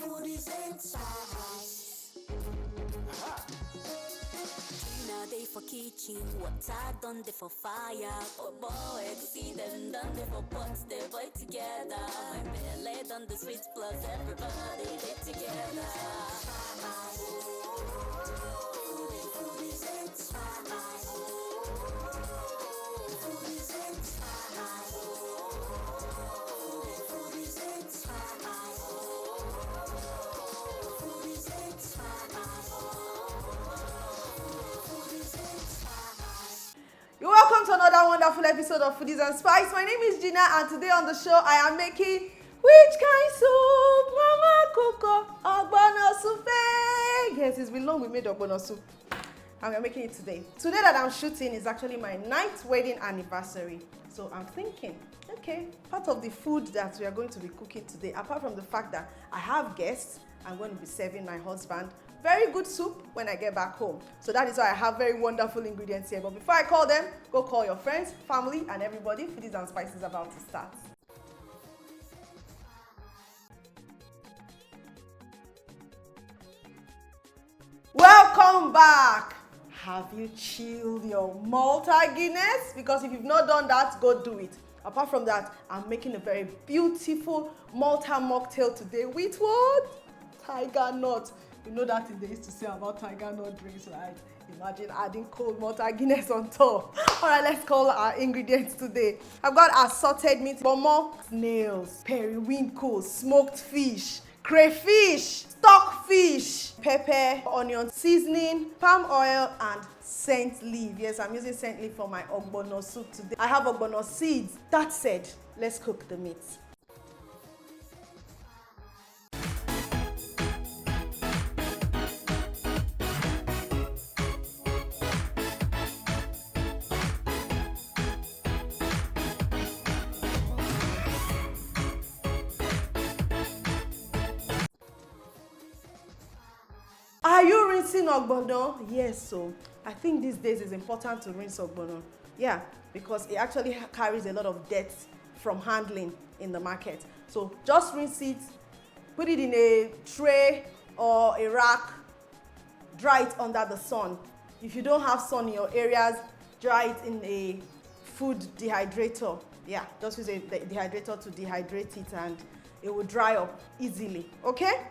Foodies and spice. Geena day for kitchen, water done day for fire. Oh boy, see them done day for pots, they boy together. My belly done the sweet plus everybody get together. Foodies and spice. Foodies and spice. Foodies and spice. Foodies and spice. You're welcome to another wonderful episode of Foodies and Spice. My name is Geena, and today on the show I am making which kind soup? Mama Coco, Ogbono soup. Yes, it's been long we made Ogbono soup, and we're making it today. Today that I'm shooting is actually my 9th wedding anniversary. So I'm thinking, okay, part of the food that we are going to be cooking today, apart from the fact that I have guests, I'm going to be serving my husband very good soup when I get back home. So that is why I have very wonderful ingredients here. But before I call them, go call your friends, family, and everybody. Foodies and Spice is about to start. Welcome back. Have you chilled your Malta Guinness? Because if you've not done that, go do it. Apart from that, I'm making a very beautiful Malta mocktail today with what? Tigernut. You know that thing they used to say about Tigernut drinks, right? Imagine adding cold Malta Guinness on top. All right, let's call our ingredients today. I've got assorted meat, bomo, snails, periwinkle, smoked fish, crayfish, stockfish, pepper, onion, seasoning, palm oil, and scent leaf. Yes, I'm using scent leaf for my Ogbono soup today. I have Ogbono seeds. That said, let's cook the meat. Are you rinsing Ogbono? Yes, so I think these days it's important to rinse Ogbono. Yeah, because it actually carries a lot of dirt from handling in the market. So just rinse it, put it in a tray or a rack, dry it under the sun. If you don't have sun in your areas, dry it in a food dehydrator. Yeah, just use a dehydrator to dehydrate it and it will dry up easily, okay?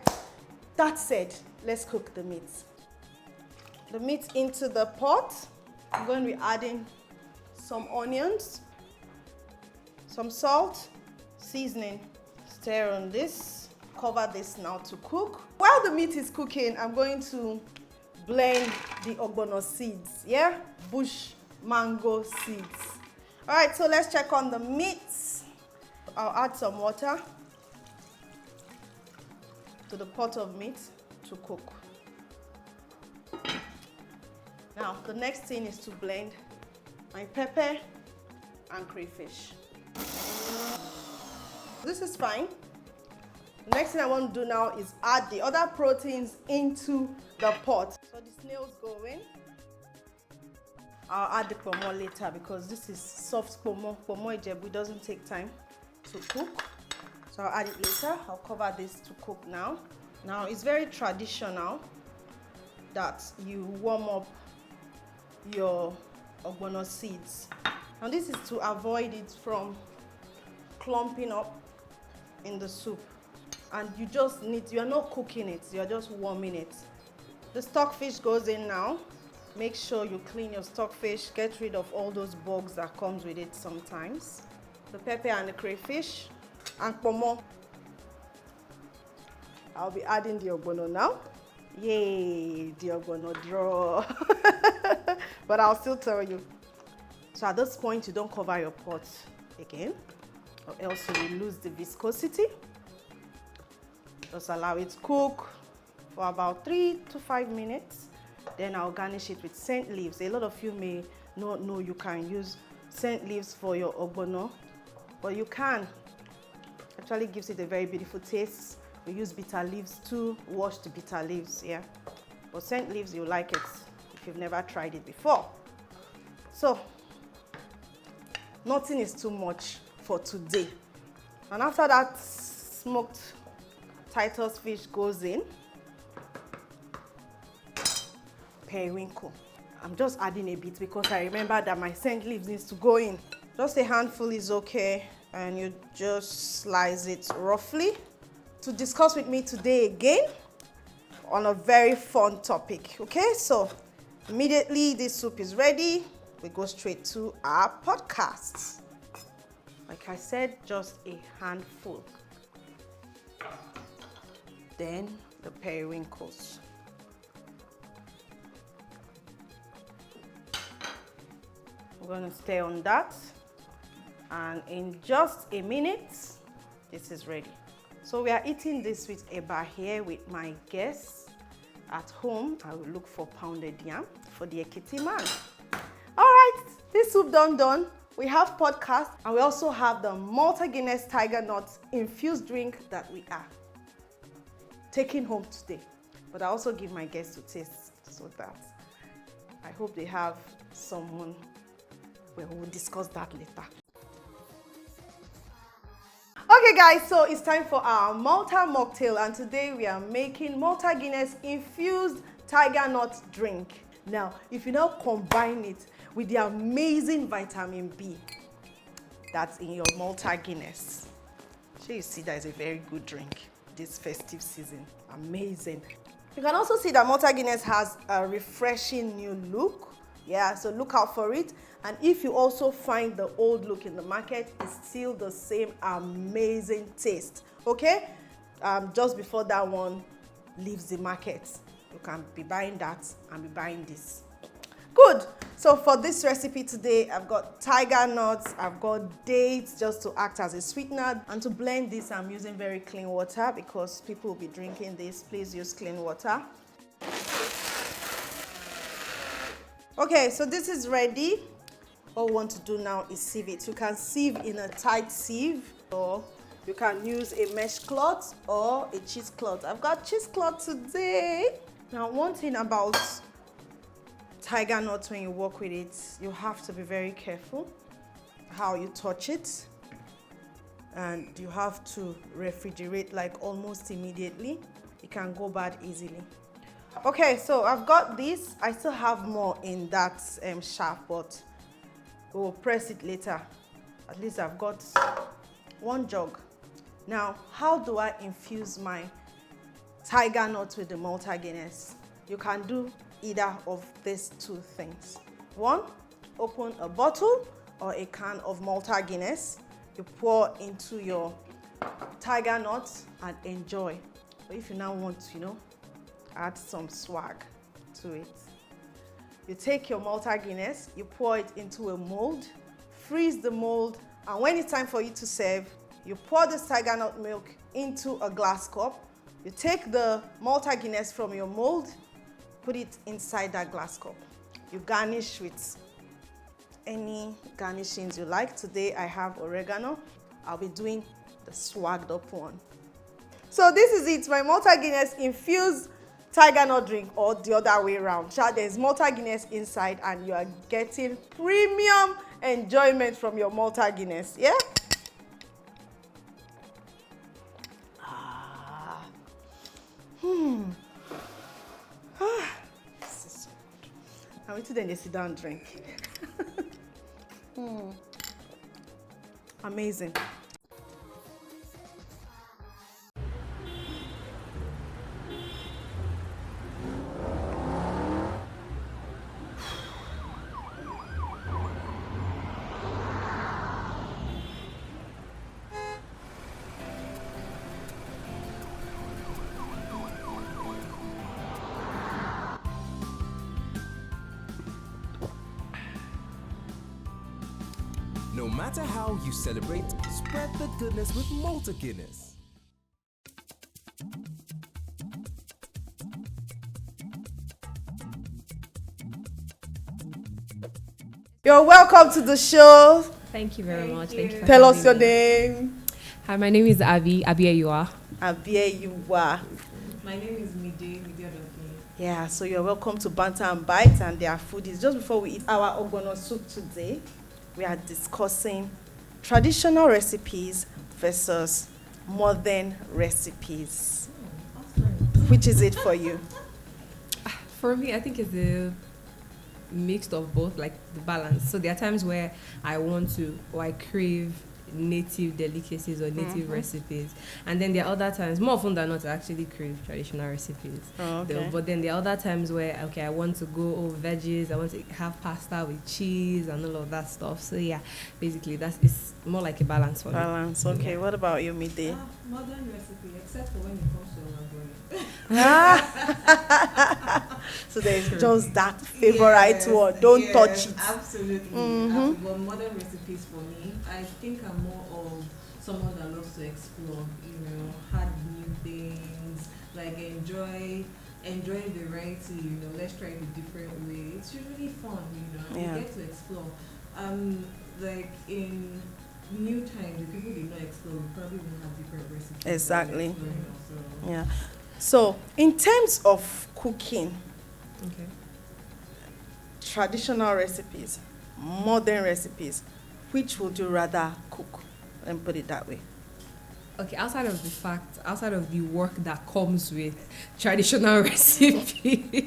That said, let's cook the meat. The meat into the pot. I'm going to be adding some onions, some salt, seasoning. Stir on this. Cover this now to cook. While the meat is cooking, I'm going to blend the Ogbono seeds. Yeah? Bush mango seeds. All right, so let's check on the meat. I'll add some water to the pot of meat to cook. Now, the next thing is to blend my pepper and crayfish. This is fine. The next thing I want to do now is add the other proteins into the pot. So the snails go in. I'll add the pomo later because this is soft pomo. Pomo Ijebu doesn't take time to cook. So I'll add it later. I'll cover this to cook now. Now, it's very traditional that you warm up your Ogbono seeds. And this is to avoid it from clumping up in the soup. And you just need, you're not cooking it, you're just warming it. The stockfish goes in now. Make sure you clean your stockfish, get rid of all those bugs that comes with it sometimes. The pepper and the crayfish. And pomo. I'll be adding the Ogbono now. Yay, the Ogbono draw. But I'll still tell you. So at this point, you don't cover your pot again, or else you will lose the viscosity. Just allow it to cook for about 3 to 5 minutes. Then I'll garnish it with scent leaves. A lot of you may not know you can use scent leaves for your Ogbono, but you can. Actually gives it a very beautiful taste. We use bitter leaves too, washed bitter leaves, yeah. But scent leaves, you like it if you've never tried it before. So, nothing is too much for today. And after that smoked Titus fish goes in. Periwinkle. I'm just adding a bit because I remember that my scent leaf needs to go in. Just a handful is okay, and you just slice it roughly. To discuss with me today again on a very fun topic, okay? So immediately this soup is ready, we go straight to our podcast. Like I said, just a handful. Then the periwinkles. We're going to stay on that, and in just a minute this is ready. So we are eating this with eba here with my guests. At home I will look for pounded yam for the Ekiti man. All right, this soup done. We have podcast, and we also have the Malta-infused Tigernut infused drink that we are taking home today. But I also give my guests to taste, so that I hope they have someone. Well, we'll discuss that later. Okay guys, so it's time for our Malta mocktail, and today we are making Malta-infused Tigernut drink. Now, if you now combine it with the amazing vitamin B that's in your Malta Guinness, so you see that is a very good drink this festive season. Amazing. You can also see that Malta Guinness has a refreshing new look. Yeah, so look out for it. And if you also find the old look in the market, it's still the same amazing taste. Okay? Just before that one leaves the market, you can be buying that and be buying this. Good. So for this recipe today, I've got tiger nuts, I've got dates just to act as a sweetener. And to blend this, I'm using very clean water because people will be drinking this. Please use clean water. Okay, so this is ready. All we want to do now is sieve it. You can sieve in a tight sieve, or you can use a mesh cloth or a cheesecloth. I've got cheesecloth today. Now, one thing about tiger nuts, when you work with it, you have to be very careful how you touch it, and you have to refrigerate like almost immediately. It can go bad easily. Okay, so I've got this. I still have more in that shaft, but we'll press it later. At least I've got one jug. Now, how do I infuse my tiger nuts with the Malta Guinness? You can do either of these two things. One, open a bottle or a can of Malta Guinness. You pour into your tiger nuts and enjoy. But if you now want to, add some swag to it, you take your Malta Guinness, you pour it into a mold, freeze the mold, and when it's time for you to serve, you pour this tiger nut milk into a glass cup. You take the Malta Guinness from your mold, put it inside that glass cup. You garnish with any garnishings you like. Today I have oregano. I'll be doing the swagged up one. So this is it, my Malta Guinness infused tiger nut drink, or the other way around. There's Malta Guinness inside, and you are getting premium enjoyment from your Malta Guinness. Yeah? This is so good. I'm waiting then they sit down and drink. Amazing. No matter how you celebrate, spread the goodness with Malta Guinness. You're welcome to the show. Thank you very much. Thank you for Tell us your having me. name. Hi, my name is Abby Ayua. Abiyuwa. My name is Mide Odofin. Yeah, so you're welcome to Banter and Bites and their foodies. Just before we eat our Ogbono soup today, we are discussing traditional recipes versus modern recipes? Which is it for you? For me, I think it's a mix of both, like the balance. So there are times where I want to, or I crave native delicacies or native recipes, and then there are other times, more often than not, I actually crave traditional recipes. But then there are other times where, okay, I want to go over veggies, I want to have pasta with cheese and all of that stuff. So yeah, basically it's more like a balance for me. Balance, okay. Yeah. What about you, Mide? Modern recipe, except for when it comes to So there's just that favorite one. Don't touch it. Absolutely. But modern recipes for me, I think I'm more of someone that loves to explore, had new things, like enjoy variety, let's try it a different way. It's usually fun, you get to explore. Like in new times, if people did not explore, we probably won't have different recipes. Exactly. So. Yeah. So in terms of cooking, Okay. traditional recipes, modern recipes, which would you rather cook? And put it that way. Okay, outside of the work that comes with traditional recipes,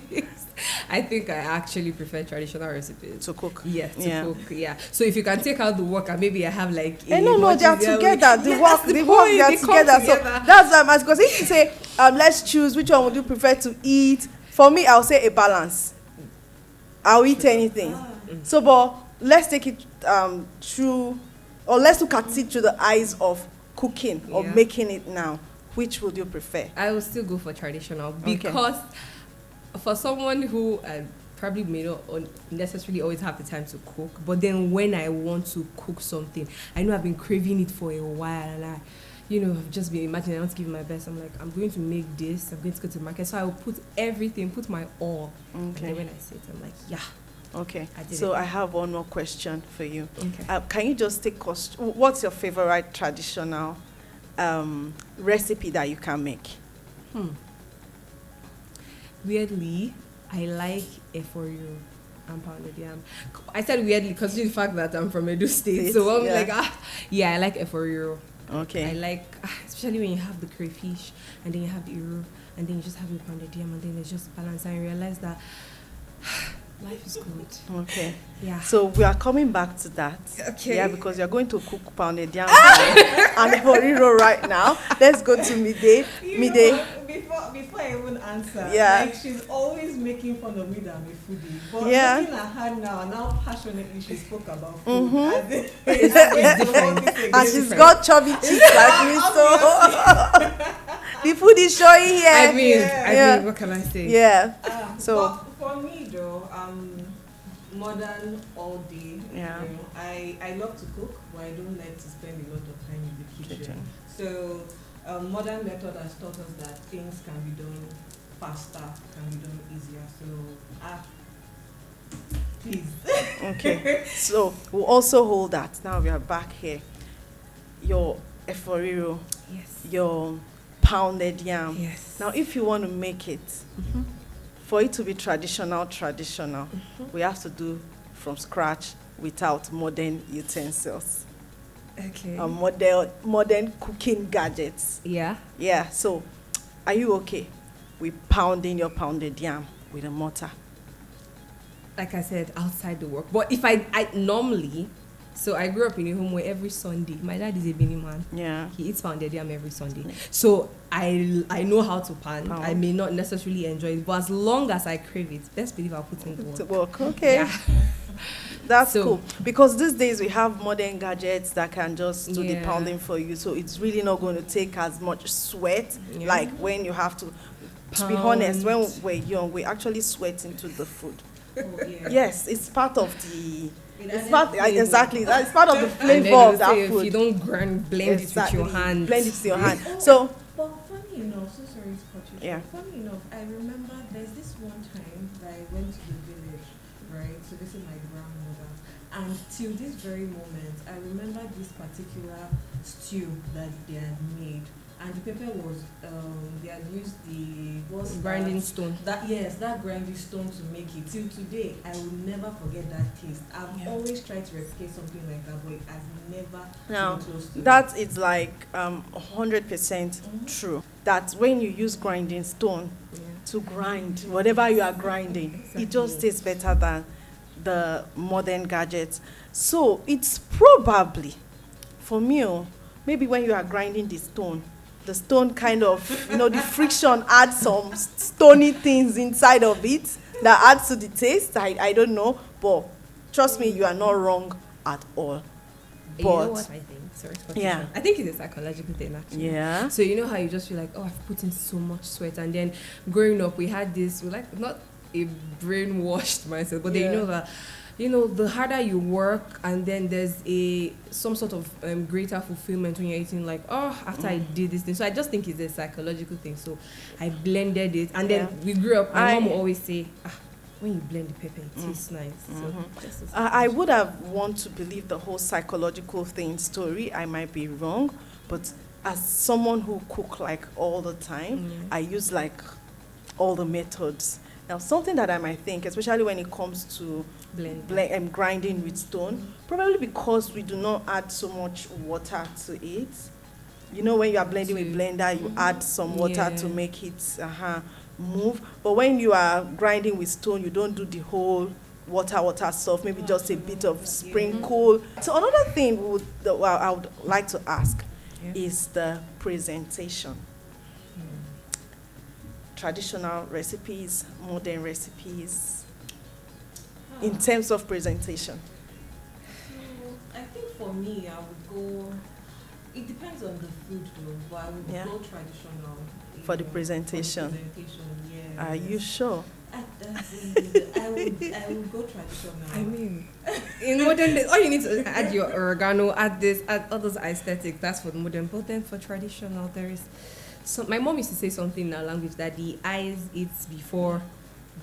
I think I actually prefer traditional recipes. To cook. Yeah, to cook, yeah. So if you can take out the work and maybe I have like No, they are together. The work, the they point, are they come together. So together. that's why I'm asking. Because if you say, let's choose which one would you prefer to eat, for me, I'll say a balance. I'll eat anything. So, but let's take it through, or let's look at it through the eyes of cooking or making it now. Which would you prefer? I will still go for traditional because for someone who probably may not necessarily always have the time to cook, but then when I want to cook something, I know I've been craving it for a while, and I've just been imagining I want to give it my best. I'm like, I'm going to make this, I'm going to go to the market, so I will put everything, put my all. Okay. And then when I say it, I'm like, yeah. Okay, so I have one more question for you. Okay. Can you just take us, what's your favorite traditional recipe that you can make? Weirdly, I like eforio and pounded yam. I said weirdly because of the fact that I'm from Edo State, so I'm like, I like eforio. Okay. I like, especially when you have the crayfish and then you have the iro and then you just have the pounded yam and then it's just balance, and I realize that life is good. Okay. Yeah. So we are coming back to that. Okay. Yeah, because you're going to cook pounded yam and eforiro right now. Let's go to Mide. Mide. Before I even answer, Yeah. she's always making fun of me that I'm a foodie. But looking at her now and how passionately she spoke about food, It's different. And she's got chubby cheeks like me, so the food is showing here. I mean, what can I say? Yeah. So for me though, modern all day. Yeah. I love to cook, but I don't like to spend a lot of time in the kitchen. So modern method has taught us that things can be done faster, can be done easier. So please. Okay. So we'll also hold that. Now we are back here. Your eforiro, Yes. your pounded yam. Yes. Now, if you want to make it, for it to be traditional, we have to do from scratch without modern utensils. Okay. Modern cooking gadgets. Yeah. Yeah, so are you okay with pounding your pounded yam with a mortar? Like I said, outside the work. But if I normally, so I grew up in a home where every Sunday, my dad is a Benin man. Yeah. He eats pounded yam every Sunday. So I know how to pound. I may not necessarily enjoy it, but as long as I crave it, best believe I'll put in the work. To work, okay. Yeah. That's So- cool. Because these days we have modern gadgets that can just do the Yeah. pounding for you. So it's really not going to take as much sweat Yeah. like when you have to be Pound. honest, when we're young, we actually sweat into the food. Oh, yeah. Yes, it's part of the... It It's added part, flavor. exactly. It's part of the And flavor then of they that say food. if you don't blend Exactly. it with your hand. Blend it with your hand. So, But funny enough, so sorry to cut you short. Yeah. Funny enough, I remember there's this one time that I went to the village right? So this is my grandmother. And till this very moment, I remember this particular stew that they had made. And the pepper was, they had used the Grinding stone. That grinding stone to make it. Till today, I will never forget that taste. I've always tried to replicate something like that, but it has never been close to That is like 100% true. That when you use grinding stone to grind whatever you are grinding, it just tastes better than the modern gadgets. So it's probably, for me, maybe when you are grinding the stone kind of, the friction adds some stony things inside of it that adds to the taste. I don't know, but trust me, you are not wrong at all. You know what I think? Sorry for I think it's a psychological thing actually. Yeah. So you know how you just feel like, oh, I've put in so much sweat, and then growing up we had this, not a brainwashed mindset, but they know that, the harder you work, and then there's some sort of greater fulfillment when you're eating, like, oh, after I did this thing. So I just think it's a psychological thing. So I blended it, and then we grew up. My mom would always say, when you blend the pepper, it tastes nice. So I would have want to believe the whole psychological thing story. I might be wrong, but as someone who cook like all the time, I use like all the methods. Now, something that I might think, especially when it comes to grinding with stone, probably because we do not add so much water to it. When you are blending with blender, you add some water to make it move. But when you are grinding with stone, you don't do the whole water stuff, maybe just a bit of sprinkle. So another thing I would like to ask is the presentation. Traditional recipes, modern recipes, in terms of presentation. I think for me, I would go, it depends on the food though, but I would go traditional. For the presentation. Are you sure? I would go traditional. I mean, in modern days, all you need to add your oregano, add all those aesthetics. That's for the modern. But then for traditional, there is. So my mom used to say something in our language that the eyes eats before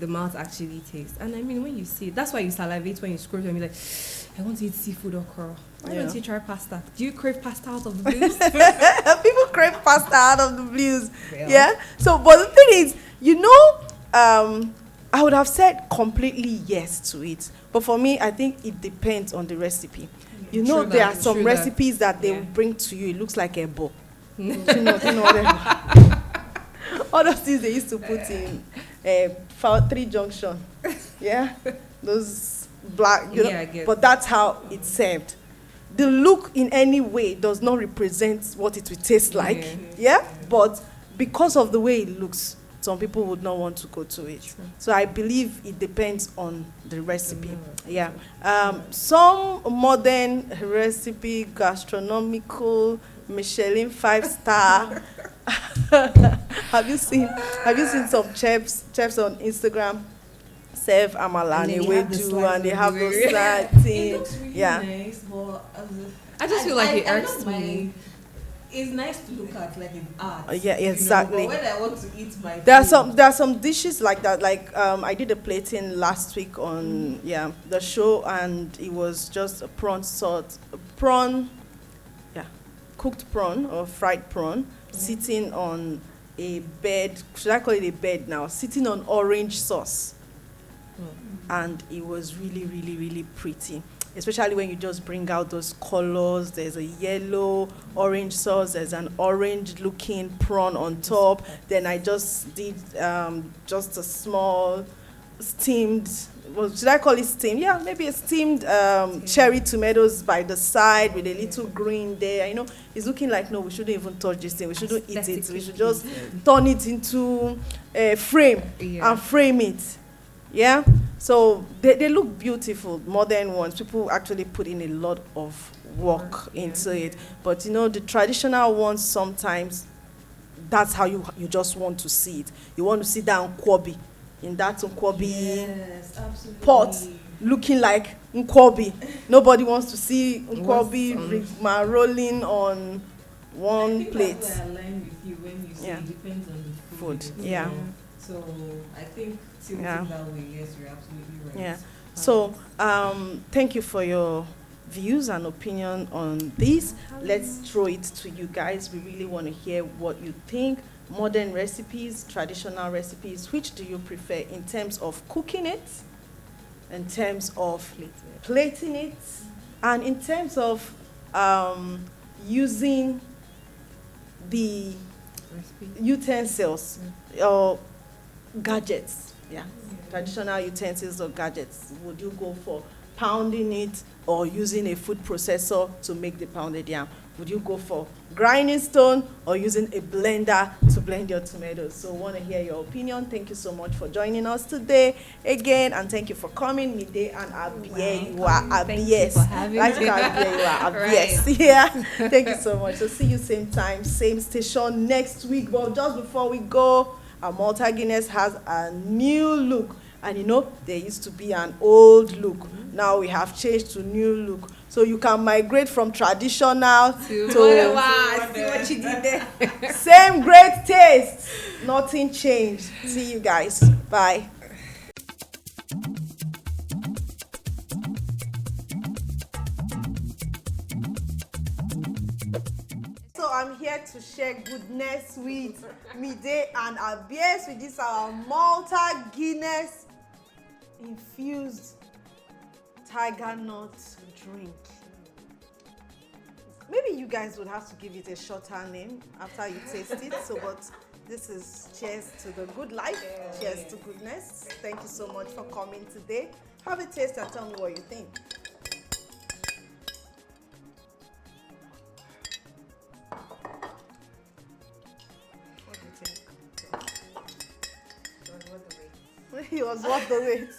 the mouth actually tastes. And I mean, when you see it, that's why you salivate when you scroll and be like, I want to eat seafood or okra. Why don't you try pasta? Do you crave pasta out of the blues? People crave pasta out of the blues. Yeah. So, but the thing is, I would have said completely yes to it. But for me, I think it depends on the recipe. There are some recipes that they will bring to you. It looks like a bowl. All those things they used to put in 3 junction, those black, but that's how it's served. The look in any way does not represent what it will taste like, but because of the way it looks, some people would not want to go to it. True. So I believe it depends on the recipe. Some modern recipe, gastronomical, Michelin 5-star. Have you seen some chefs on Instagram serve amala and ewedu, and they have those sad things? It looks really nice, but I just feel like it irks me. It's nice to look at, like in art. Exactly. But when I want to eat my there are some dishes like that. Like I did a plating last week on the show, and it was just a cooked prawn or fried prawn sitting on a bed. Should I call it a bed now? Sitting on orange sauce, and it was really, really, really pretty. Especially when you just bring out those colors. There's a yellow, orange sauce. There's an orange-looking prawn on top. Then I just did just a small steamed. Well, should I call it steamed? Yeah, maybe a steamed cherry tomatoes by the side with a little green there. It's looking like, no, we shouldn't even touch this thing. We shouldn't eat it. We should just turn it into a frame and frame it. Yeah, so they look beautiful, modern ones. People actually put in a lot of work into it. But the traditional ones, sometimes that's how you just want to see it. You want to sit down nkwobi in that nkwobi pot, looking like nkwobi. Nobody wants to see nkwobi rolling on one plate. That's why I align with you when you say it depends on the food. Yeah. So I think that way, yes, you're absolutely right. Yeah. So, thank you for your views and opinion on this. Let's throw it to you guys. We really want to hear what you think. Modern recipes, traditional recipes, which do you prefer in terms of cooking it, in terms of plating it, and in terms of using the utensils or gadgets? Yeah, traditional utensils or gadgets. Would you go for pounding it or using a food processor to make the pounded yam? Would you go for grinding stone or using a blender to blend your tomatoes? So want to hear your opinion. Thank you so much for joining us today again, and thank you for coming. Mide and Abie, you are Abies. Thank you you are Abies. Yeah. Thank you so much. So see you same time, same station next week. But just before we go, our Malta Guinness has a new look. And you know, there used to be an old look. Now we have changed to new look. So you can migrate from traditional to See what you did there. same great taste. Nothing changed. See you guys. Bye. So I'm here to share goodness with Mide and Abies with this our Malta Guinness infused Tigernut drink. Maybe you guys would have to give it a shorter name after you taste it. So, but this is cheers to the good life. Cheers to goodness. Thank you so much for coming today. Have a taste and tell me what you think. What do you think? He was worth the wait.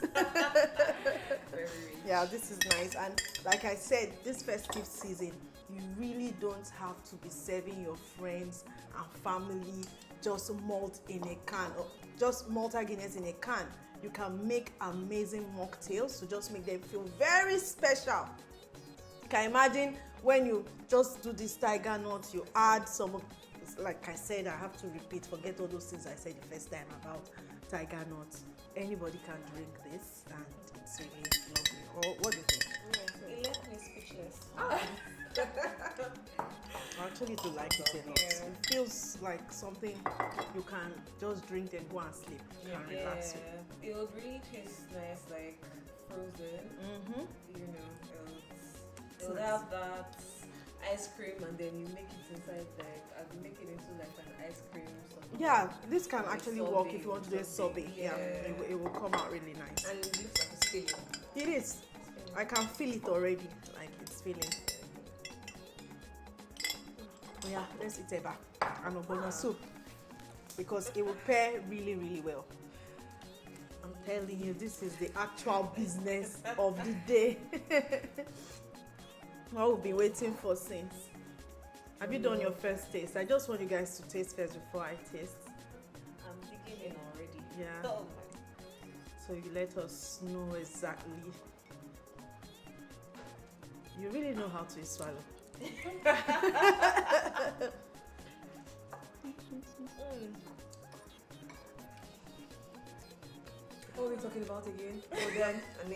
Yeah, this is nice. And like I said, this festive season, you really don't have to be serving your friends and family just malt in a can or just Malta Guinness in a can. You can make amazing mocktails to just make them feel very special. You can imagine when you just do this Tigernut, you add some, like I said, I have to repeat, forget all those things I said the first time about Tigernut. Anybody can drink this and it's really lovely. Or what do you think? It left me speechless. I actually do like it a lot. It feels like something you can just drink and go and sleep. You can relax with. It would really taste nice, like frozen. You know, it would have that ice cream, and then you make it inside, like I'd make it into like an ice cream. Yeah, this can actually sorbet, work if you want to do a sorbet. Yeah. It will come out really nice. And it looks like it's filling. It is. I can feel it already. Like it's filling. Oh yeah, let's eat eba and Ogbono soup because it will pair really, really well. I'm telling you, this is the actual business of the day. What we've been waiting for since. Have you done your first taste? I just want you guys to taste first before I taste. I'm digging in already. Yeah. Oh So you let us know exactly. You really know how to swallow. What are we talking about again? Oh, then, I'm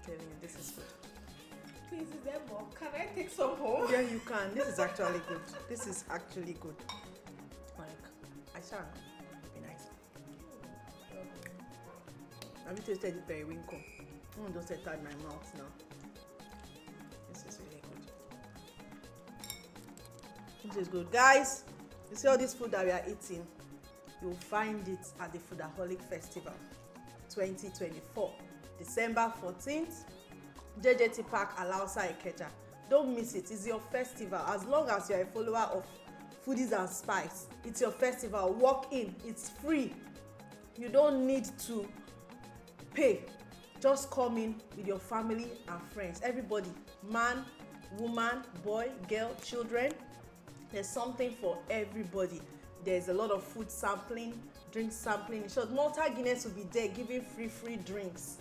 telling you, this is good. Please, is there more? Can I take some home? Yeah, you can. This is actually good. This is actually good. Like, I shall. Be nice. Have you tasted the periwinkle? I'm just enter in my mouth now. This is really good. This is good. Guys, you see all this food that we are eating? You'll find it at the Foodaholic Festival 2024, December 14th. JJT Park, Alausa, Ikeja. Don't miss it. It's your festival. As long as you're a follower of Foodies and Spice, it's your festival. Walk in. It's free. You don't need to pay. Just come in with your family and friends. Everybody, man, woman, boy, girl, children. There's something for everybody. There's a lot of food sampling, drink sampling. In short, Malta Guinness will be there giving free drinks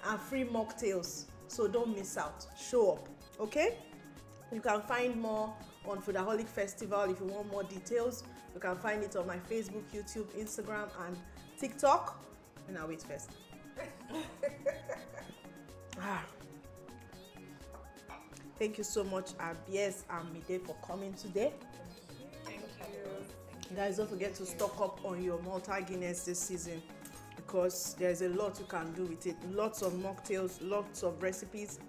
and free mocktails. So don't miss out. Show up, okay? You can find more on Foodaholic Festival. If you want more details, you can find it on my Facebook, YouTube, Instagram, and TikTok. And I'll wait first. Ah. Thank you so much, Abies and Mide, for coming today. Thank you. Guys, don't forget to stock up on your Malta Guinness this season because there's a lot you can do with it. Lots of mocktails, lots of recipes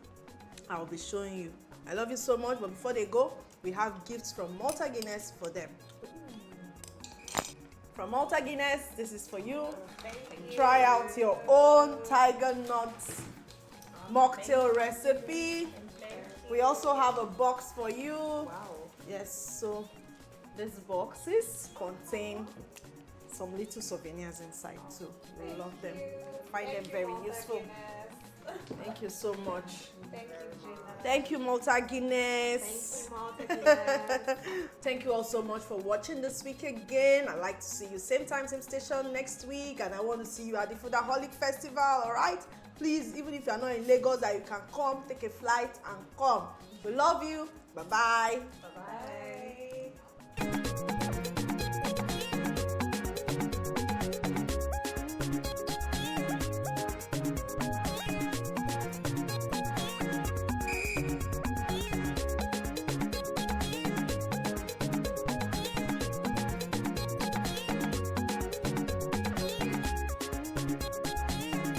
I'll be showing you. I love you so much, but before they go, we have gifts from Malta Guinness for them. From Malta Guinness, this is for you. Try out your own Tigernut mocktail recipe. We also have a box for you. Wow. Yes, so these boxes contain some little souvenirs inside too. We love them. Find them very useful. Thank you so much. Thank you, Geena. Thank you, Malta Guinness. Thank you, Malta Guinness. Thank you all so much for watching this week again. I'd like to see you same time, same station next week. And I want to see you at the Foodaholic Festival, all right? Please, even if you're not in Lagos, that you can come, take a flight and come. We love you. Bye-bye. Bye.